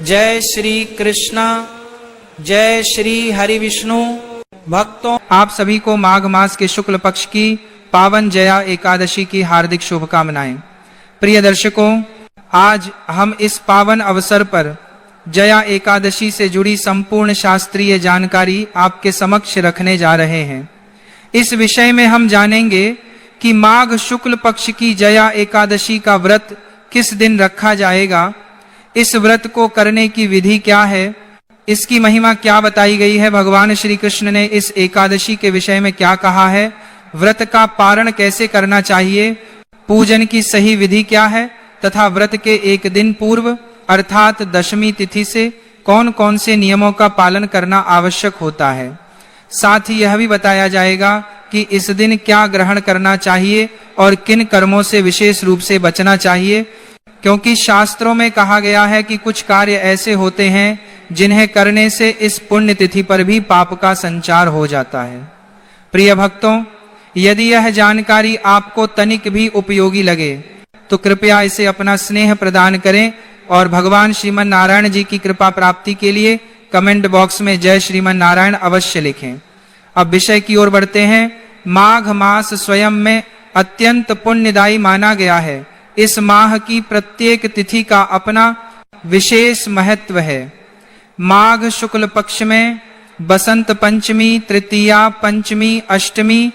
जय श्री कृष्ण, जय श्री हरि विष्णु। भक्तों, आप सभी को माघ मास के शुक्ल पक्ष की पावन जया एकादशी की हार्दिक शुभकामनाएं। प्रिय दर्शकों, आज हम इस पावन अवसर पर जया एकादशी से जुड़ी संपूर्ण शास्त्रीय जानकारी आपके समक्ष रखने जा रहे हैं। इस विषय में हम जानेंगे कि माघ शुक्ल पक्ष की जया एकादशी का व्रत किस दिन रखा जाएगा, इस व्रत को करने की विधि क्या है, इसकी महिमा क्या बताई गई है, भगवान श्री कृष्ण ने इस एकादशी के विषय में क्या कहा है, व्रत का पारण कैसे करना चाहिए, पूजन की सही विधि क्या है तथा व्रत के एक दिन पूर्व अर्थात दशमी तिथि से कौन कौन से नियमों का पालन करना आवश्यक होता है। साथ ही यह भी बताया जाएगा कि इस दिन क्या ग्रहण करना चाहिए और किन कर्मों से विशेष रूप से बचना चाहिए, क्योंकि शास्त्रों में कहा गया है कि कुछ कार्य ऐसे होते हैं जिन्हें करने से इस पुण्य तिथि पर भी पाप का संचार हो जाता है। प्रिय भक्तों, यदि यह जानकारी आपको तनिक भी उपयोगी लगे तो कृपया इसे अपना स्नेह प्रदान करें और भगवान श्रीमन नारायण जी की कृपा प्राप्ति के लिए कमेंट बॉक्स में जय श्रीमन नारायण अवश्य लिखें। अब विषय की ओर बढ़ते हैं। माघ मास स्वयं में अत्यंत पुण्यदायी माना गया है। इस माह की प्रत्येक तिथि का अपना विशेष महत्व है। माघ शुक्ल पक्ष में बसंत पंचमी, तृतीया, पंचमी, अष्टमी,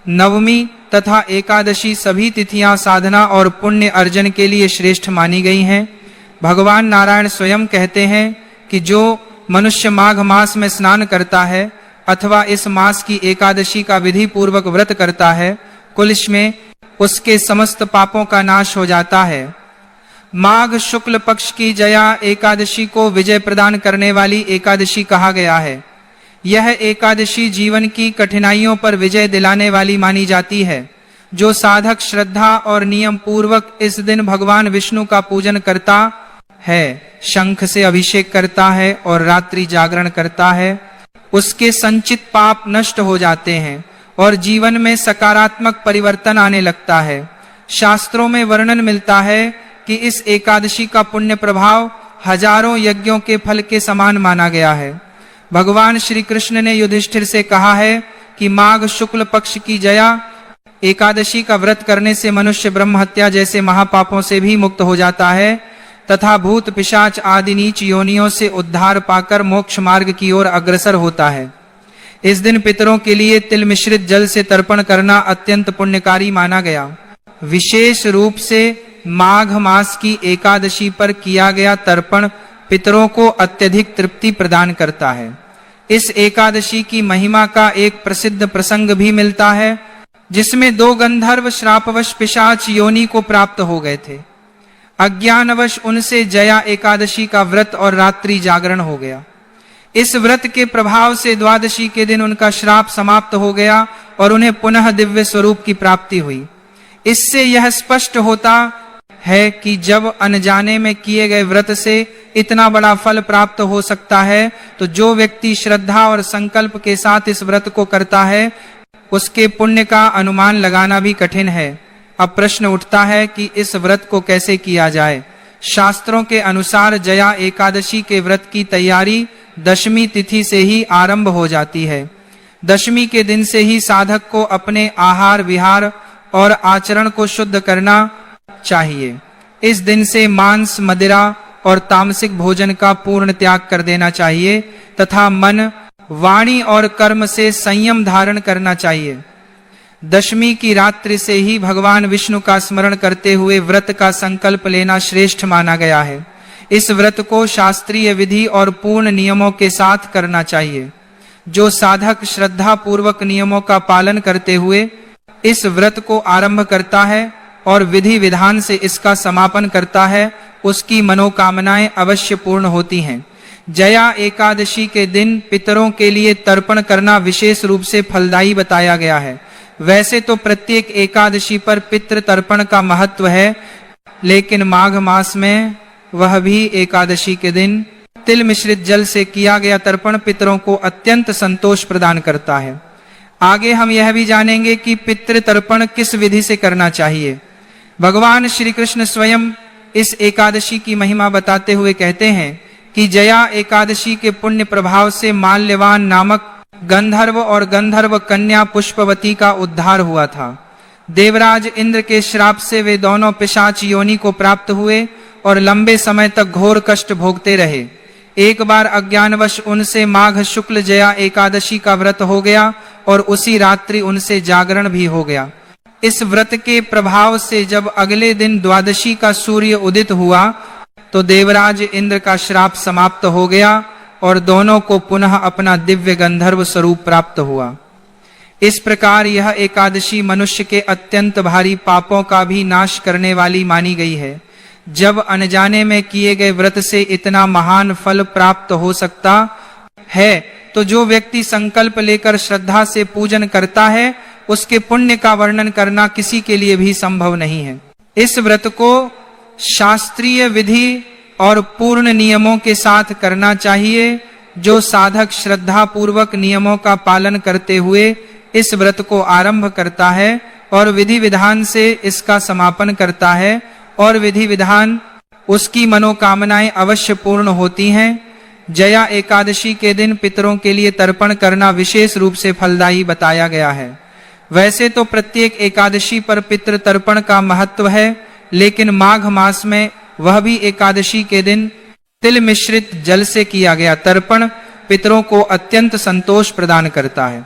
नवमी तथा एकादशी सभी तिथियां साधना और पुण्य अर्जन के लिए श्रेष्ठ मानी गई हैं। भगवान नारायण स्वयं कहते हैं कि जो मनुष्य माघ मास में स्नान करता है अथवा इस मास की एकादशी का विधि पूर्वक व्रत करता है, कुलिश में उसके समस्त पापों का नाश हो जाता है। माघ शुक्ल पक्ष की जया एकादशी को विजय प्रदान करने वाली एकादशी कहा गया है। यह एकादशी जीवन की कठिनाइयों पर विजय दिलाने वाली मानी जाती है। जो साधक श्रद्धा और नियम पूर्वक इस दिन भगवान विष्णु का पूजन करता है, शंख से अभिषेक करता है और रात्रि जागरण करता है, उसके संचित पाप नष्ट हो जाते हैं और जीवन में सकारात्मक परिवर्तन आने लगता है। शास्त्रों में वर्णन मिलता है कि इस एकादशी का पुण्य प्रभाव हजारों यज्ञों के फल के समान माना गया है। भगवान श्री कृष्ण ने युधिष्ठिर से कहा है कि माघ शुक्ल पक्ष की जया एकादशी का व्रत करने से मनुष्य ब्रह्म हत्या जैसे महापापों से भी मुक्त हो जाता है तथा भूत पिशाच आदि नीच योनियों से उद्धार पाकर मोक्ष मार्ग की ओर अग्रसर होता है। इस दिन पितरों के लिए तिल मिश्रित जल से तर्पण करना अत्यंत पुण्यकारी माना गया। विशेष रूप से माघ मास की एकादशी पर किया गया तर्पण पितरों को अत्यधिक तृप्ति प्रदान करता है। इस एकादशी की महिमा का एक प्रसिद्ध प्रसंग भी मिलता है, जिसमें दो गंधर्व श्रापवश पिशाच योनि को प्राप्त हो गए थे। अज्ञानवश उनसे जया एकादशी का व्रत और रात्रि जागरण हो गया। इस व्रत के प्रभाव से द्वादशी के दिन उनका श्राप समाप्त हो गया और उन्हें पुनः दिव्य स्वरूप की प्राप्ति हुई। इससे यह स्पष्ट होता है कि जब अनजाने में किए गए व्रत से इतना बड़ा फल प्राप्त हो सकता है, तो जो व्यक्ति श्रद्धा और संकल्प के साथ इस व्रत को करता है, उसके पुण्य का अनुमान लगाना भी कठिन है। अब प्रश्न उठता है कि इस व्रत को कैसे किया जाए। शास्त्रों के अनुसार जया एकादशी के व्रत की तैयारी दशमी तिथि से ही आरंभ हो जाती है। दशमी के दिन से ही साधक को अपने आहार विहार और आचरण को शुद्ध करना चाहिए। इस दिन से मांस, मदिरा और तामसिक भोजन का पूर्ण त्याग कर देना चाहिए तथा मन, वाणी और कर्म से संयम धारण करना चाहिए। दशमी की रात्रि से ही भगवान विष्णु का स्मरण करते हुए व्रत का संकल्प लेना श्रेष्ठ माना गया है। इस व्रत को शास्त्रीय विधि और पूर्ण नियमों के साथ करना चाहिए। जो साधक श्रद्धा पूर्वक नियमों का पालन करते हुए इस व्रत को आरंभ करता है और विधि विधान से इसका समापन करता है, उसकी मनोकामनाएं अवश्य पूर्ण होती हैं। जया एकादशी के दिन पितरों के लिए तर्पण करना विशेष रूप से फलदायी बताया गया है। वैसे तो प्रत्येक एकादशी पर पितृ तर्पण का महत्व है, लेकिन माघ मास में वह भी एकादशी के दिन तिल मिश्रित जल से किया गया तर्पण पितरों को अत्यंत संतोष प्रदान करता है। आगे हम यह भी जानेंगे कि पितृ तर्पण किस विधि से करना चाहिए। भगवान श्री कृष्ण स्वयं इस एकादशी की महिमा बताते हुए कहते हैं कि जया एकादशी के पुण्य प्रभाव से माल्यवान नामक गंधर्व और गंधर्व कन्या पुष्पवती का उद्धार हुआ था। देवराज इंद्र के श्राप से वे दोनों पिशाच योनि को प्राप्त हुए और लंबे समय तक घोर कष्ट भोगते रहे। एक बार अज्ञानवश उनसे माघ शुक्ल जया एकादशी का व्रत हो गया और उसी रात्रि उनसे जागरण भी हो गया। इस व्रत के प्रभाव से जब अगले दिन द्वादशी का सूर्य उदित हुआ तो देवराज इंद्र का श्राप समाप्त हो गया और दोनों को पुनः अपना दिव्य गंधर्व स्वरूप प्राप्त हुआ। इस प्रकार यह एकादशी मनुष्य के अत्यंत भारी पापों का भी नाश करने वाली मानी गई है। जब अनजाने में किए गए व्रत से इतना महान फल प्राप्त हो सकता है तो जो व्यक्ति संकल्प लेकर श्रद्धा से पूजन करता है उसके पुण्य का वर्णन करना किसी के लिए भी संभव नहीं है। इस व्रत को शास्त्रीय विधि और पूर्ण नियमों के साथ करना चाहिए। जो साधक श्रद्धा पूर्वक नियमों का पालन करते हुए इस व्रत को आरंभ करता है और विधि विधान से इसका समापन करता है और विधि विधान उसकी मनोकामनाएं अवश्य पूर्ण होती हैं। जया एकादशी के दिन पितरों के लिए तर्पण करना विशेष रूप से फलदायी बताया गया है। वैसे तो प्रत्येक एकादशी पर पितृ तर्पण का महत्व है, लेकिन माघ मास में वह भी एकादशी के दिन तिल मिश्रित जल से किया गया तर्पण पितरों को अत्यंत संतोष प्रदान करता है।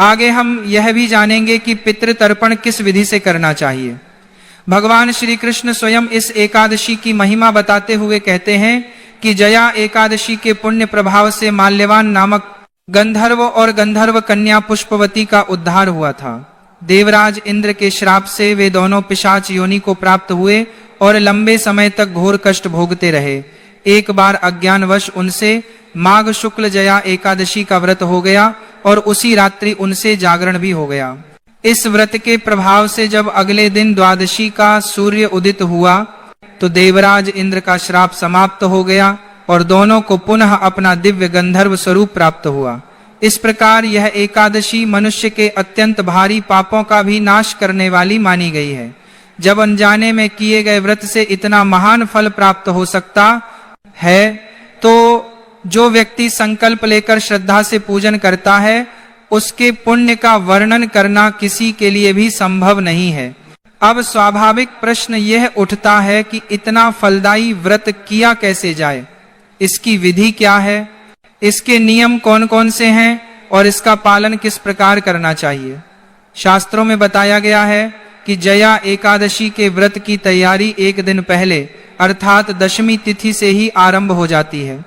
आगे हम यह भी जानेंगे कि पितृ तर्पण किस विधि से करना चाहिए। भगवान श्री कृष्ण स्वयं इस एकादशी की महिमा बताते हुए कहते हैं कि जया एकादशी के पुण्य प्रभाव से माल्यवान नामक गंधर्व और गंधर्व कन्या पुष्पवती का उद्धार हुआ था। देवराज इंद्र के श्राप से वे दोनों पिशाच योनि को प्राप्त हुए और लंबे समय तक घोर कष्ट भोगते रहे। एक बार अज्ञानवश उनसे माघ शुक्ल जया एकादशी का व्रत हो गया और उसी रात्रि उनसे जागरण भी हो गया। इस व्रत के प्रभाव से जब अगले दिन द्वादशी का सूर्य उदित हुआ तो देवराज इंद्र का श्राप समाप्त हो गया और दोनों को पुनः अपना दिव्य गंधर्व स्वरूप प्राप्त हुआ। इस प्रकार यह एकादशी मनुष्य के अत्यंत भारी पापों का भी नाश करने वाली मानी गई है। जब अनजाने में किए गए व्रत से इतना महान फल प्राप्त हो सकता है तो जो व्यक्ति संकल्प लेकर श्रद्धा से पूजन करता है उसके पुण्य का वर्णन करना किसी के लिए भी संभव नहीं है। अब स्वाभाविक प्रश्न यह उठता है कि इतना फलदायी व्रत किया कैसे जाए, इसकी विधि क्या है, इसके नियम कौन कौन से हैं और इसका पालन किस प्रकार करना चाहिए। शास्त्रों में बताया गया है कि जया एकादशी के व्रत की तैयारी एक दिन पहले अर्थात दशमी तिथि से ही आरंभ हो जाती है।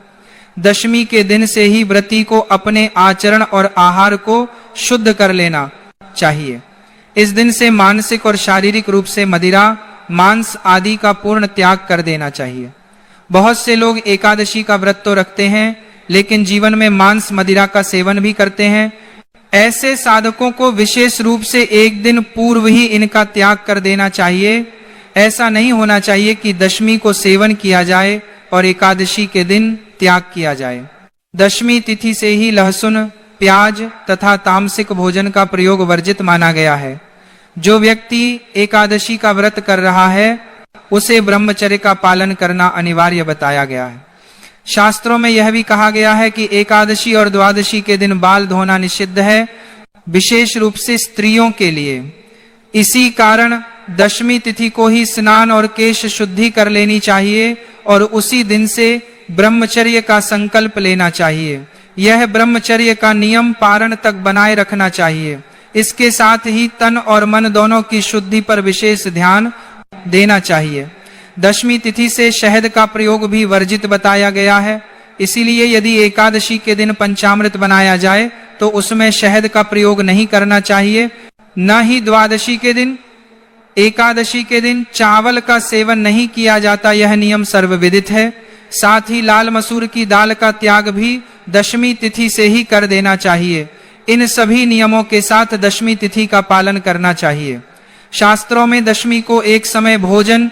दशमी के दिन से ही व्रती को अपने आचरण और आहार को शुद्ध कर लेना चाहिए। इस दिन से मानसिक और शारीरिक रूप से मदिरा, मांस आदि का पूर्ण त्याग कर देना चाहिए। बहुत से लोग एकादशी का व्रत तो रखते हैं लेकिन जीवन में मांस मदिरा का सेवन भी करते हैं। ऐसे साधकों को विशेष रूप से एक दिन पूर्व ही इनका त्याग कर देना चाहिए। ऐसा नहीं होना चाहिए कि दशमी को सेवन किया जाए और एकादशी के दिन त्याग किया जाए। दशमी तिथि से ही लहसुन, प्याज तथा तामसिक भोजन का प्रयोग वर्जित माना गया है। जो व्यक्ति एकादशी का व्रत कर रहा है उसे ब्रह्मचर्य का पालन करना अनिवार्य बताया गया है। शास्त्रों में यह भी कहा गया है कि एकादशी और द्वादशी के दिन बाल धोना निषिद्ध है, विशेष रूप से स्त्रियों के लिए। इसी कारण दशमी तिथि को ही स्नान और केश शुद्धि कर लेनी चाहिए और उसी दिन से ब्रह्मचर्य का संकल्प लेना चाहिए। यह ब्रह्मचर्य का नियम पारण तक बनाए रखना चाहिए। इसके साथ ही तन और मन दोनों की शुद्धि पर विशेष ध्यान देना चाहिए। दशमी तिथि से शहद का प्रयोग भी वर्जित बताया गया है। इसीलिए यदि एकादशी के दिन पंचामृत बनाया जाए तो उसमें शहद का प्रयोग नहीं करना चाहिए। न ही द्वादशी के दिन, एकादशी के दिन चावल का सेवन नहीं किया जाता, यह नियम सर्वविदित है। साथ ही लाल मसूर की दाल का त्याग भी दशमी तिथि से ही कर देना चाहिए। इन सभी नियमों के साथ दशमी तिथि का पालन करना चाहिए। शास्त्रों में दशमी को एक समय भोजन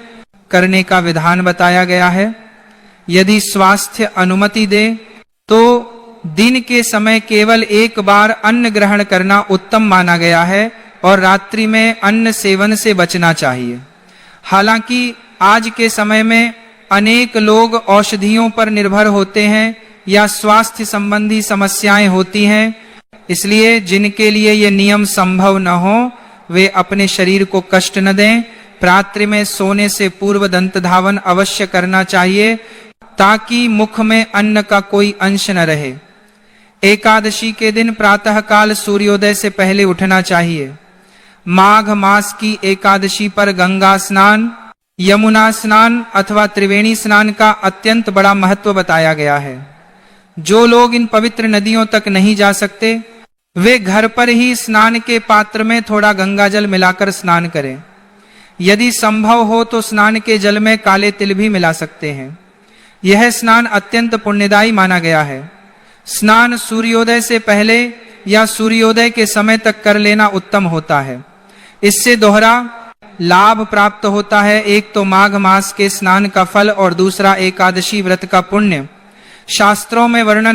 करने का विधान बताया गया है। यदि स्वास्थ्य अनुमति दे तो दिन के समय केवल एक बार अन्न ग्रहण करना उत्तम माना गया है और रात्रि में अन्न सेवन से बचना चाहिए। हालांकि आज के समय में अनेक लोग औषधियों पर निर्भर होते हैं या स्वास्थ्य संबंधी समस्याएं होती हैं, इसलिए जिनके लिए ये नियम संभव न हो वे अपने शरीर को कष्ट न दें। रात्रि में सोने से पूर्व दंत धावन अवश्य करना चाहिए ताकि मुख में अन्न का कोई अंश न रहे। एकादशी के दिन प्रातः काल सूर्योदय से पहले उठना चाहिए। माघ मास की एकादशी पर गंगा स्नान, यमुना स्नान अथवा त्रिवेणी स्नान का अत्यंत बड़ा महत्व बताया गया है। जो लोग इन पवित्र नदियों तक नहीं जा सकते वे घर पर ही स्नान के पात्र में थोड़ा गंगा जल मिलाकर स्नान करें। यदि संभव हो तो स्नान के जल में काले तिल भी मिला सकते हैं। यह स्नान अत्यंत पुण्यदायी माना गया है। स्नान सूर्योदय से पहले या सूर्योदय के समय तक कर लेना उत्तम होता है। इससे दोहरा लाभ प्राप्त होता है। एक तो माघ मास के स्नान का फल और दूसरा एकादशी व्रत का पुण्य। शास्त्रों में वर्णन